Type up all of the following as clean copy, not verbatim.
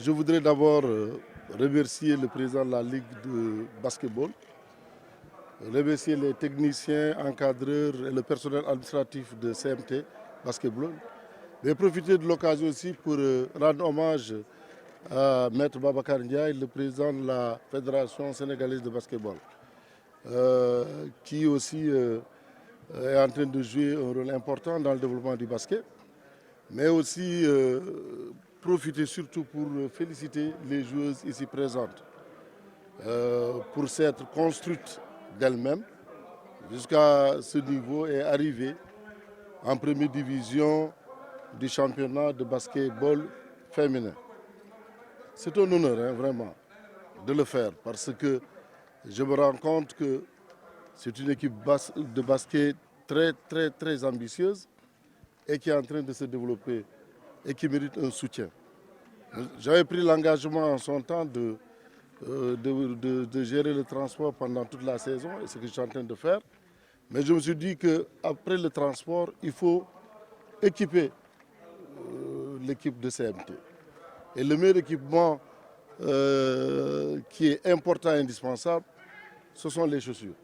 Je voudrais d'abord remercier le président de la Ligue de basketball, remercier les techniciens, encadreurs et le personnel administratif de CMT Basketball, mais profiter de l'occasion aussi pour rendre hommage à Maître Babacar Ndiaye, le président de la Fédération sénégalaise de basketball, qui aussi est en train de jouer un rôle important dans le développement du basket, mais aussi profiter surtout pour féliciter les joueuses ici présentes pour s'être construites d'elles-mêmes jusqu'à ce niveau et arriver en première division du championnat de basketball féminin. C'est un honneur, vraiment, de le faire parce que je me rends compte que c'est une équipe de basket très ambitieuse et qui est en train de se développer et qui mérite un soutien. J'avais pris l'engagement en son temps de gérer le transport pendant toute la saison, et c'est ce que je suis en train de faire. Mais je me suis dit qu'après le transport, il faut équiper l'équipe de CMT. Et le meilleur équipement qui est important et indispensable, ce sont les chaussures.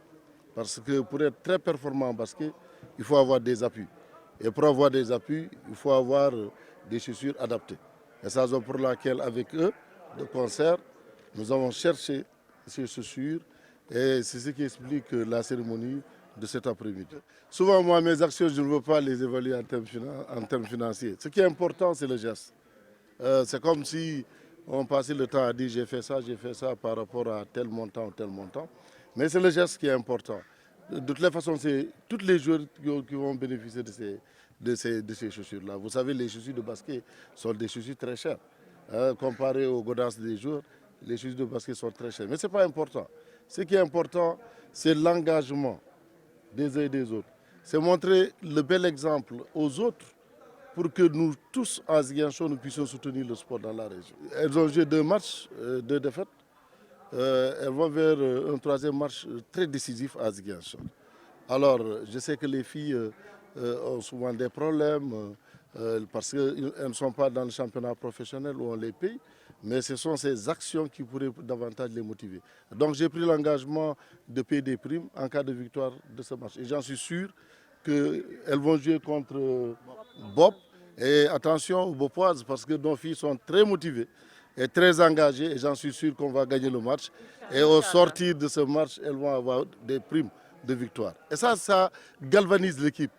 Parce que pour être très performant en basket, il faut avoir des appuis. Et pour avoir des appuis, il faut avoir des chaussures adaptées. Et c'est la raison pour laquelle, avec eux, de concert, nous avons cherché ces chaussures. Et c'est ce qui explique la cérémonie de cet après-midi. Souvent, moi, mes actions, je ne veux pas les évaluer en termes financiers. Ce qui est important, c'est le geste. C'est comme si on passait le temps à dire j'ai fait ça par rapport à tel montant ou tel montant. Mais c'est le geste qui est important. De toutes les façons, c'est tous les joueurs qui vont bénéficier de ces chaussures-là. Vous savez, les chaussures de basket sont des chaussures très chères. Comparé aux godasses des joueurs, les chaussures de basket sont très chères. Mais ce n'est pas important. Ce qui est important, c'est l'engagement des uns et des autres. C'est montrer le bel exemple aux autres pour que nous tous, à Ziguinchor, nous puissions soutenir le sport dans la région. Elles ont joué 2 matchs, 2 défaites. Elles vont vers un 3e match très décisif à Ziguinchor. Alors, je sais que les filles ont souvent des problèmes parce qu'elles ne sont pas dans le championnat professionnel où on les paye, mais ce sont ces actions qui pourraient davantage les motiver. Donc, j'ai pris l'engagement de payer des primes en cas de victoire de ce match. Et j'en suis sûr qu'elles vont jouer contre Bob. Et attention aux Bopoises parce que nos filles sont très motivées et très engagées et j'en suis sûr qu'on va gagner le match. Et au sortir de ce match, elles vont avoir des primes de victoire. Et ça galvanise l'équipe.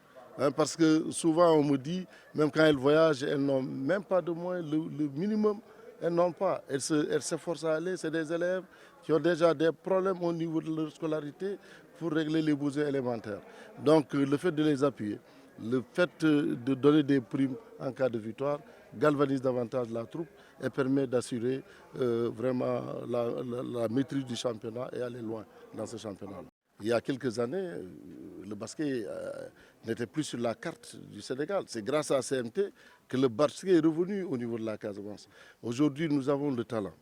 Parce que souvent on me dit, même quand elles voyagent, elles n'ont même pas de moyens, le minimum, elles n'ont pas. Elles s'efforcent à aller, c'est des élèves qui ont déjà des problèmes au niveau de leur scolarité pour régler les besoins élémentaires. Donc le fait de les appuyer, le fait de donner des primes en cas de victoire galvanise davantage la troupe et permet d'assurer vraiment la maîtrise du championnat et aller loin dans ce championnat-là. Il y a quelques années, le basket n'était plus sur la carte du Sénégal. C'est grâce à CMT que le basket est revenu au niveau de la Casamance. Aujourd'hui, nous avons le talent.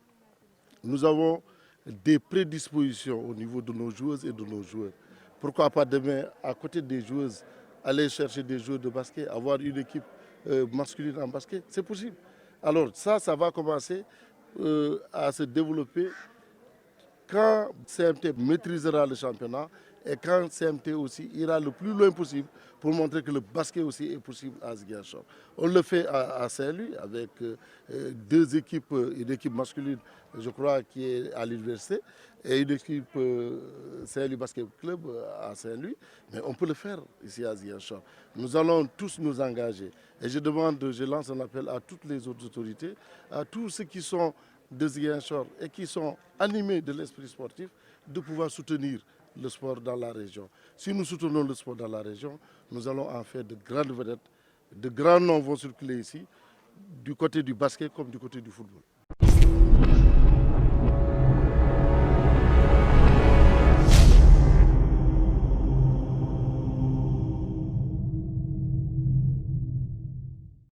Nous avons des prédispositions au niveau de nos joueuses et de nos joueurs. Pourquoi pas demain, à côté des joueuses, aller chercher des joueurs de basket, avoir une équipe masculine en basket? C'est possible. Alors ça va commencer à se développer quand CMT maîtrisera le championnat et quand CMT aussi ira le plus loin possible pour montrer que le basket aussi est possible à Ziguinchor. On le fait à Saint-Louis avec 2 équipes, une équipe masculine, je crois, qui est à l'université, et une équipe Saint-Louis Basket Club à Saint-Louis. Mais on peut le faire ici à Ziguinchor. Nous allons tous nous engager. Et je lance un appel à toutes les autres autorités, à tous ceux qui sont de Ziguinchor et qui sont animés de l'esprit sportif, de pouvoir soutenir le sport dans la région. Si nous soutenons le sport dans la région, nous allons en faire de grandes vedettes. De grands noms vont circuler ici, du côté du basket comme du côté du football.